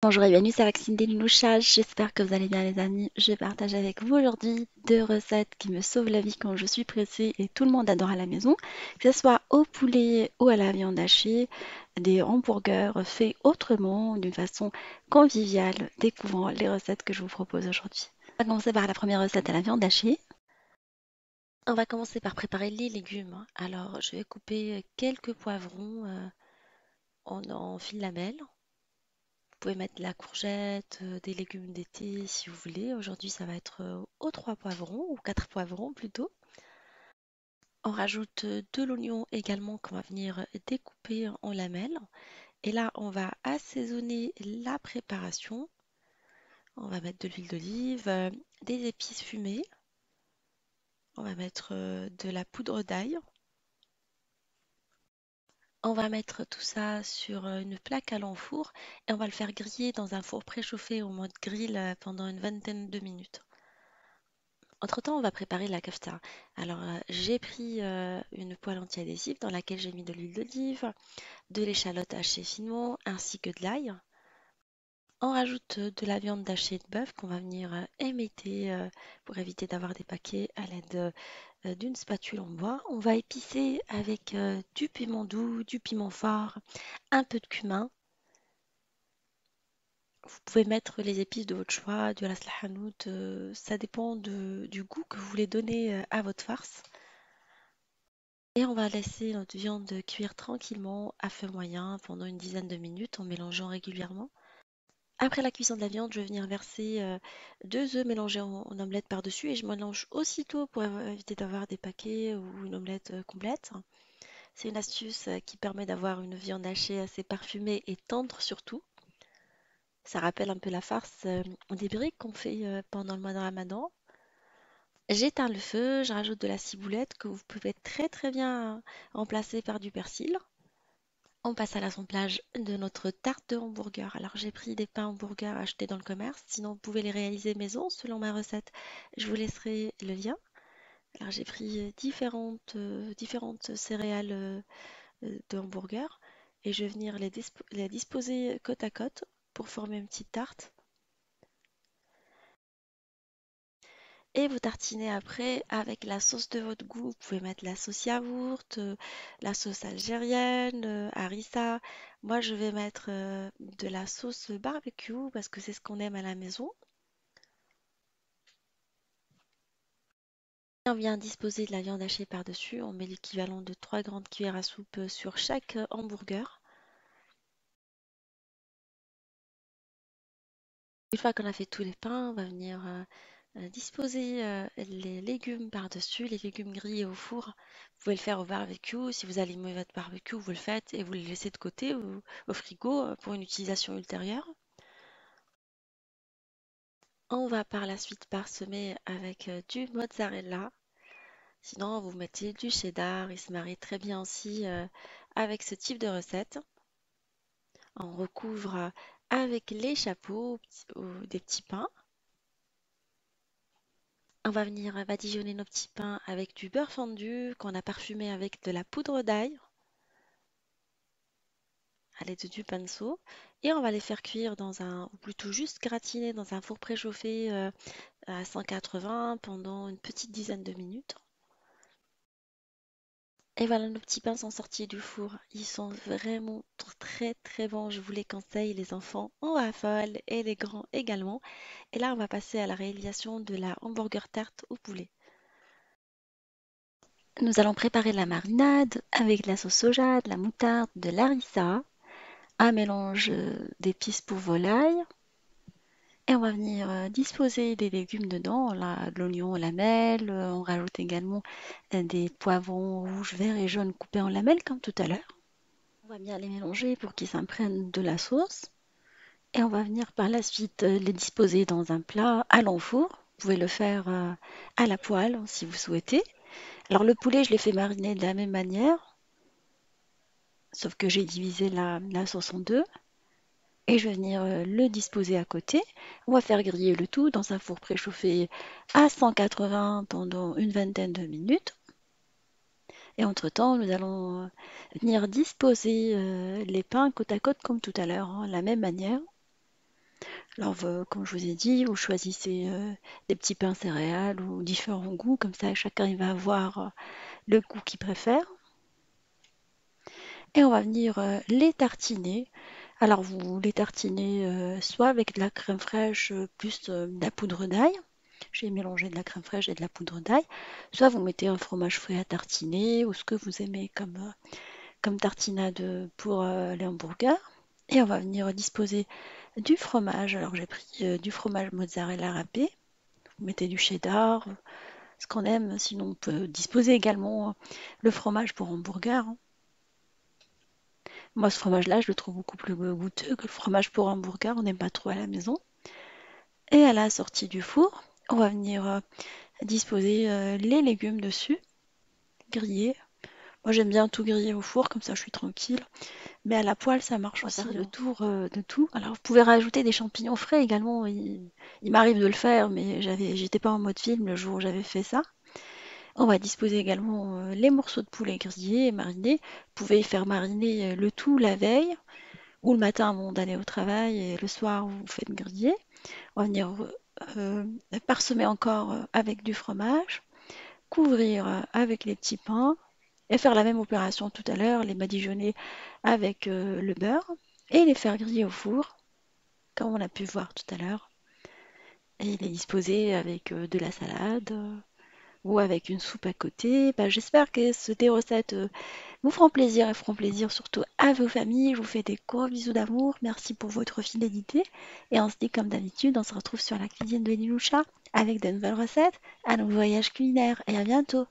Bonjour et bienvenue sur la cuisine des Louchages, j'espère que vous allez bien les amis. Je partage avec vous aujourd'hui deux recettes qui me sauvent la vie quand je suis pressée et tout le monde adore à la maison, que ce soit au poulet ou à la viande hachée, des hamburgers faits autrement, d'une façon conviviale, découvrant les recettes que je vous propose aujourd'hui. On va commencer par la première recette à la viande hachée. On va commencer par préparer les légumes. Alors je vais couper quelques poivrons en fines lamelles. Vous pouvez mettre de la courgette, des légumes d'été si vous voulez. Aujourd'hui, ça va être aux 3 poivrons ou 4 poivrons plutôt. On rajoute de l'oignon également qu'on va venir découper en lamelles. Et là, on va assaisonner la préparation. On va mettre de l'huile d'olive, des épices fumées. On va mettre de la poudre d'ail. On va mettre tout ça sur une plaque à l'enfour et on va le faire griller dans un four préchauffé au mode grill pendant une vingtaine de minutes. Entre-temps, on va préparer la kefta. Alors, j'ai pris une poêle anti-adhésive dans laquelle j'ai mis de l'huile d'olive, de l'échalote hachée finement, ainsi que de l'ail. On rajoute de la viande hachée de bœuf qu'on va venir émietter pour éviter d'avoir des paquets à l'aide d'une spatule en bois. On va épicer avec du piment doux, du piment fort, un peu de cumin. Vous pouvez mettre les épices de votre choix, du ras el hanout, ça dépend du goût que vous voulez donner à votre farce. Et on va laisser notre viande cuire tranquillement à feu moyen pendant une dizaine de minutes en mélangeant régulièrement. Après la cuisson de la viande, je vais venir verser 2 œufs mélangés en omelette par-dessus et je mélange aussitôt pour éviter d'avoir des paquets ou une omelette complète. C'est une astuce qui permet d'avoir une viande hachée assez parfumée et tendre surtout. Ça rappelle un peu la farce des briques qu'on fait pendant le mois de Ramadan. J'éteins le feu, je rajoute de la ciboulette que vous pouvez très bien remplacer par du persil. On passe à l'assemblage de notre tarte de hamburger. Alors j'ai pris des pains hamburgers achetés dans le commerce, sinon vous pouvez les réaliser maison selon ma recette. Je vous laisserai le lien. Alors j'ai pris différentes céréales de hamburger et je vais venir les disposer côte à côte pour former une petite tarte. Et vous tartinez après avec la sauce de votre goût. Vous pouvez mettre la sauce yaourt, la sauce algérienne, harissa. Moi, je vais mettre de la sauce barbecue parce que c'est ce qu'on aime à la maison. On vient disposer de la viande hachée par-dessus. On met l'équivalent de 3 grandes cuillères à soupe sur chaque hamburger. Une fois qu'on a fait tous les pains, on va venir disposer les légumes par-dessus, les légumes grillés au four. Vous pouvez le faire au barbecue. Si vous allumez votre barbecue, vous le faites et vous le laissez de côté au frigo pour une utilisation ultérieure. On va par la suite parsemer avec du mozzarella. Sinon, vous mettez du cheddar. Il se marie très bien aussi avec ce type de recette. On recouvre avec les chapeaux ou des petits pains. On va venir badigeonner nos petits pains avec du beurre fondu qu'on a parfumé avec de la poudre d'ail à l'aide du pinceau. Et on va les faire cuire ou plutôt juste gratiner dans un four préchauffé à 180 pendant une petite dizaine de minutes. Et voilà, nos petits pains sont sortis du four. Ils sont vraiment très bons. Je vous les conseille, les enfants en raffolent et les grands également. Et là, on va passer à la réalisation de la hamburger tarte au poulet. Nous allons préparer la marinade avec de la sauce soja, de la moutarde, de l'harissa, un mélange d'épices pour volaille. Et on va venir disposer des légumes dedans, là, de l'oignon en lamelles. On rajoute également des poivrons rouges, verts et jaunes coupés en lamelles comme tout à l'heure. On va bien les mélanger pour qu'ils s'imprègnent de la sauce. Et on va venir par la suite les disposer dans un plat à l'enfour. Vous pouvez le faire à la poêle si vous souhaitez. Alors le poulet, je l'ai fait mariner de la même manière, sauf que j'ai divisé la sauce en deux. Et je vais venir le disposer à côté. On va faire griller le tout dans un four préchauffé à 180 pendant une vingtaine de minutes. Et entre-temps, nous allons venir disposer les pains côte à côte comme tout à l'heure, hein, de la même manière. Alors, comme je vous ai dit, vous choisissez des petits pains céréales ou différents goûts, comme ça chacun il va avoir le goût qu'il préfère. Et on va venir les tartiner. Alors vous les tartinez soit avec de la crème fraîche plus de la poudre d'ail. J'ai mélangé de la crème fraîche et de la poudre d'ail. Soit vous mettez un fromage frais à tartiner ou ce que vous aimez comme tartinade pour les hamburgers. Et on va venir disposer du fromage. Alors j'ai pris du fromage mozzarella râpé. Vous mettez du cheddar, ce qu'on aime. Sinon on peut disposer également le fromage pour hamburger, hein. Moi, ce fromage-là, je le trouve beaucoup plus goûteux que le fromage pour hamburger. On n'aime pas trop à la maison. Et à la sortie du four, on va venir disposer les légumes dessus, griller. Moi, j'aime bien tout griller au four, comme ça je suis tranquille. Mais à la poêle, ça marche aussi. Faire le tour de tout. Alors, vous pouvez rajouter des champignons frais également. Il m'arrive de le faire, mais j'étais pas en mode film le jour où j'avais fait ça. On va disposer également les morceaux de poulet grillés et marinés. Vous pouvez faire mariner le tout la veille ou le matin avant d'aller au travail et le soir vous faites griller. On va venir euh, parsemer encore avec du fromage, couvrir avec les petits pains et faire la même opération tout à l'heure, les badigeonner avec le beurre et les faire griller au four, comme on a pu voir tout à l'heure. Et les disposer avec de la salade ou avec une soupe à côté. Bah, j'espère que ces recettes vous feront plaisir et feront plaisir surtout à vos familles. Je vous fais des gros bisous d'amour. Merci pour votre fidélité. Et on se dit comme d'habitude, on se retrouve sur la cuisine de Niloucha avec de nouvelles recettes, un nouveau voyage culinaire et à bientôt.